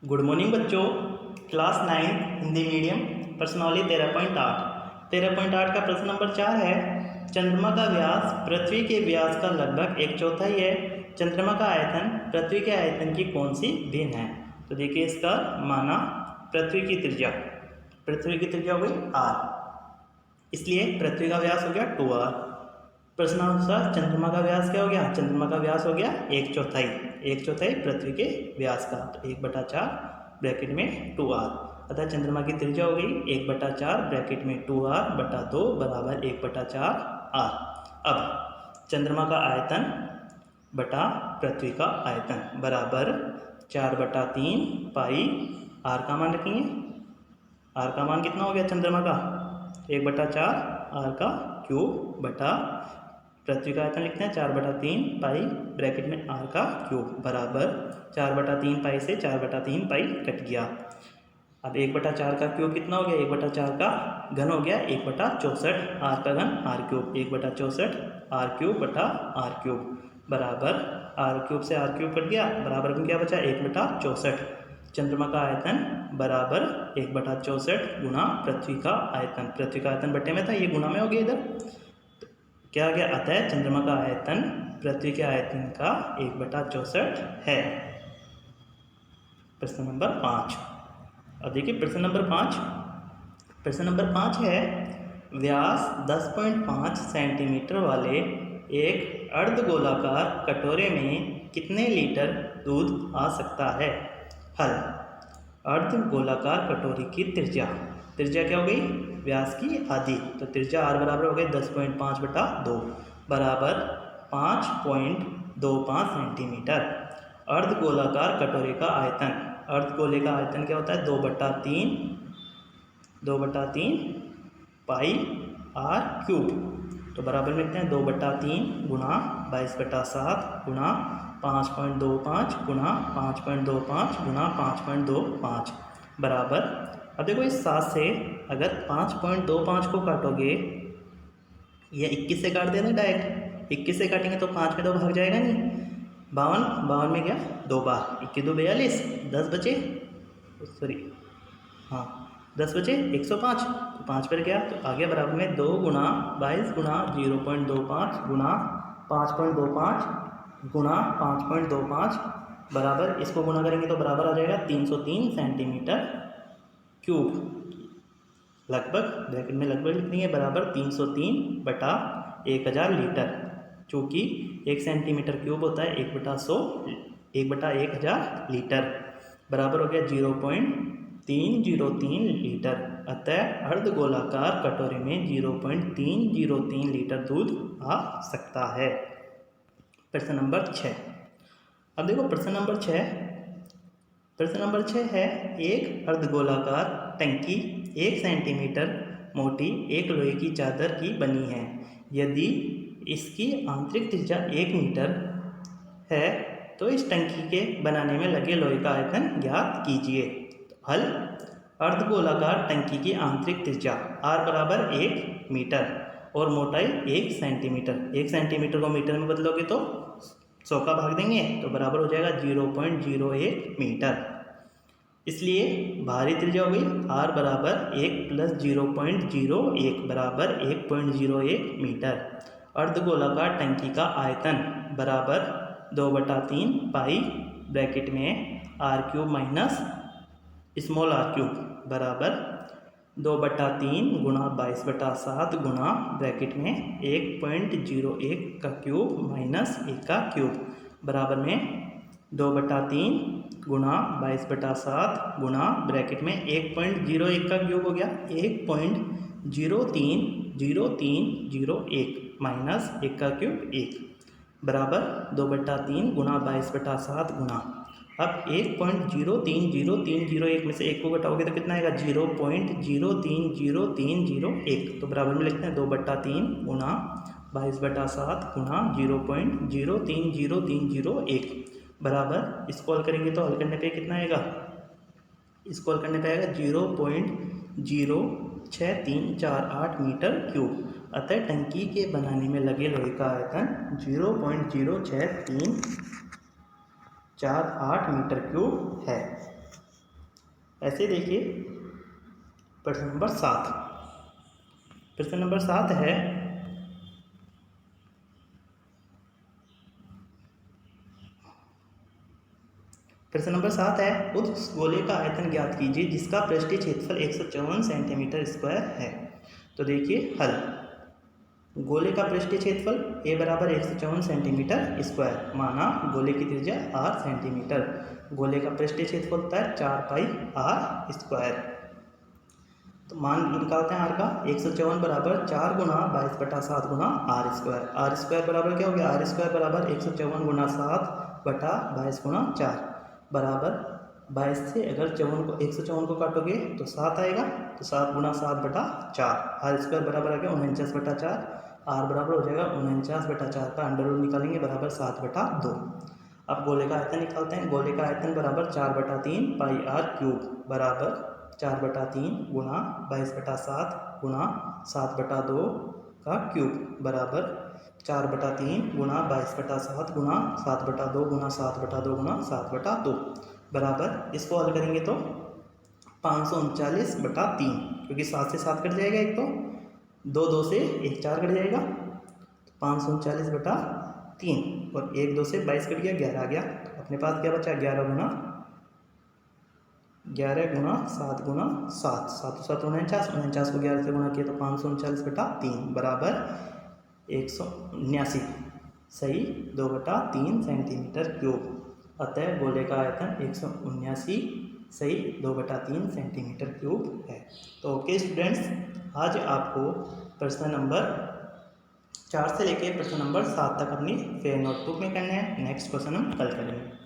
Good morning बच्चों। Class 9 Hindi medium प्रश्नावली 13.8 का प्रश्न नंबर 4 है। चंद्रमा का व्यास पृथ्वी के व्यास का लगभग 1/4 है। चंद्रमा का आयतन पृथ्वी के आयतन की कौन सी भिन्न है? तो देखिए इसका माना पृथ्वी की त्रिज्या हो गई r, इसलिए पृथ्वी का व्यास हो गया 2r। प्रश्नानुसार चंद्रमा का व्यास क्या हो गया? चंद्रमा का व्यास हो गया 1/4 पृथ्वी के व्यास का, तो 1/4 ब्रैकेट में 2r। अतः चंद्रमा की त्रिज्या हो गई 1/4 ब्रैकेट में 2r बटा 2 बराबर 1/4r। अब चंद्रमा का आयतन बटा पृथ्वी का आयतन बराबर 4/3 पाई r का मान रखेंगे। r का मान कितना हो गया चंद्रमा का? 1/4 r का क्यूब बटा पृथ्वी का आयतन लिखते हैं 4/3 पाई ब्रैकेट में r का क्यूब बराबर 4/3 पाई से 4/3 पाई कट गया। अब 1/4 का क्यूब कितना हो गया? 1/4 का घन हो गया 1/64, r का घन r क्यूब 1/64 r क्यूब बटा r क्यूब बराबर r क्यूब से r क्यूब कट गया, बराबर में क्या बचा? 1/64। चंद्रमा का आयतन बराबर 1/64 गुना पृथ्वी का आयतन, पृथ्वी का आयतन बटे में था, ये गुना में हो गया इधर, क्या आ गया? अतः चंद्रमा का आयतन पृथ्वी के आयतन का 1/64 है। प्रश्न नंबर 5। अब देखिए प्रश्न नंबर 5 है, व्यास 10.5 सेंटीमीटर वाले एक अर्धगोलाकार कटोरे में कितने लीटर दूध आ सकता है? हल। अर्धगोलाकार कटोरी की त्रिज्या क्या हो गई? व्यास की आधी, तो त्रिज्या r बराबर हो गई 10.5/2 बराबर 5.25 सेंटीमीटर। अर्धगोलाकार कटोरे का आयतन, अर्धगोले का आयतन क्या होता है? 2/3 पाई r क्यूब, तो बराबर में लिखते हैं 2/3 गुणा 22/7 गुणा 5.25 गुणा 5.25 गुणा 5.25 बराबर। अब देखो इस 7 से अगर 5.25 को काटोगे, ये 21 से काट देना डायरेक्ट, 21 से काटेंगे तो 5 में 2 भाग जाएगा नहीं, 52 में गया 2 बार, 21 2 42, 10 बचे, सॉरी हाँ 10 बचे 105, तो 5 पर गया तो आगे बराबर में 2 गुणा 22 गुणा 0.25 गुणा 5.25 गुणा 5.25 बराबर, इसको गुणा करेंगे तो बराबर आ जाएगा 303 सेंटीमीटर क्यूब, लगभग ब्रैकेट में लगभग लिखनी है बराबर 303/1000 लीटर, चूँकि 1 सेंटीमीटर क्यूब होता है 1/100 1/1000 लीटर, बराबर हो गया 0.303 लीटर। अतः अर्धगोलाकार कटोरे में 0.303 लीटर दूध आ सकता है। प्रश्न नंबर 6। अब देखो प्रश्न नंबर 6 है, एक अर्धगोलाकार टंकी 1 सेंटीमीटर मोटी एक लोहे की चादर की बनी है। यदि इसकी आंतरिक त्रिज्या 1 मीटर है तो इस टंकी के बनाने में लगे लोहे का आयतन ज्ञात कीजिए। हल। अर्धगोलाकार टंकी की आंतरिक त्रिज्या r बराबर 1 मीटर और मोटाई 1 सेंटीमीटर, 1 सेंटीमीटर को मीटर में बदलोगे तो 100 का भाग देंगे तो बराबर हो जाएगा 0.01 मीटर, इसलिए बाहरी त्रिज्या हो गई r बराबर 1 + 0.01 बराबर 1.01 मीटर। अर्धगोलाकार टंकी का आयतन बराबर 2/3 पाई ब्रैकेट में r cube minus small r cube बराबर 2/3 गुणा 22/7 गुणा ब्रैकेट में 1.01 का क्यूब माइनस 1 का क्यूब बराबर में 2/3 गुणा 22/7 गुणा ब्रैकेट में 1.01 का क्यूब हो गया 1.030301 माइनस 1 का क्यूब 1 बराबर 2/3 गुणा 22/7 गुणा, अब 1.030301 में से 1 को घटाओगे तो कितना आएगा? 0.0300301, तो बराबर में लिखते हैं 2/3 गुणा 22/7 गुणा 0.0300301 बराबर, इसको हल करेंगे तो हल करने पे कितना आएगा? इसको हल करने पे आएगा 0.06348 मीटर क्यूब। अतः टंकी के बनाने में लगे लोहे का आयतन 0.06348 मीटर क्यूब है। ऐसे देखिए प्रश्न नंबर 7। प्रश्न नंबर 7 है प्रश्न नंबर 7 है उस गोले का आयतन ज्ञात कीजिए जिसका पृष्ठीय क्षेत्रफल 154 सेंटीमीटर स्क्वायर है। तो देखिए हल। गोले का पृष्ठीय क्षेत्रफल a बराबर 154 सेंटीमीटर स्क्वायर, माना गोले की त्रिज्या r सेंटीमीटर। गोले का पृष्ठीय क्षेत्रफल होता है 4 पाई r स्क्वायर। तो मान निकालते हैं r का। 154 बराबर 4 गुना 22/7 गुना r स्क्वायर। r स्क्वायर बराबर क्या हो गया? r स्क्वायर बराबर 154 गुना 7 बटा 22 गुना 4 बराबर 22 से अगर 154 को काटोगे तो 7 आएगा, तो 7 गुना 7 बटा 4। r स्क्वायर बराबर आ गया 49/4। r बराबर हो जाएगा 49/4 का अंडर रूट निकालेंगे बराबर 7/2। अब गोले का आयतन निकालते हैं। गोले का आयतन बराबर 4/3 पाई r क्यूब बराबर 4/3 गुना 22/7 गुना 7/2 का क्यूब बराबर 4/3 गुना 22/7 गुना 7/2 गुना 7/2 गुना 7/2 बराबर, इसको हल करेंगे तो 539/3, क्योंकि 7 से 7 कट जाएगा एक, तो 2 से 1 4 कट जाएगा, तो 539/3 और 1 2 से 22 कट गया, 11 आ गया। अपने पास क्या बचा? 11 गुना 7 गुना 7, 7 7 49, 49 को 11 से गुना किया तो 539/3 बराबर 179 सही 2/3 सेंटीमीटर क्यूब। अतः गोले का आयतन 179 सही 2/3 सेंटीमीटर क्यूब है। तो ओके स्टूडेंट्स, आज आपको प्रश्न नंबर 4 से लेकर प्रश्न नंबर 7 तक अपनी फेयर नोटबुक में करना है। नेक्स्ट क्वेश्चन हम कल करेंगे।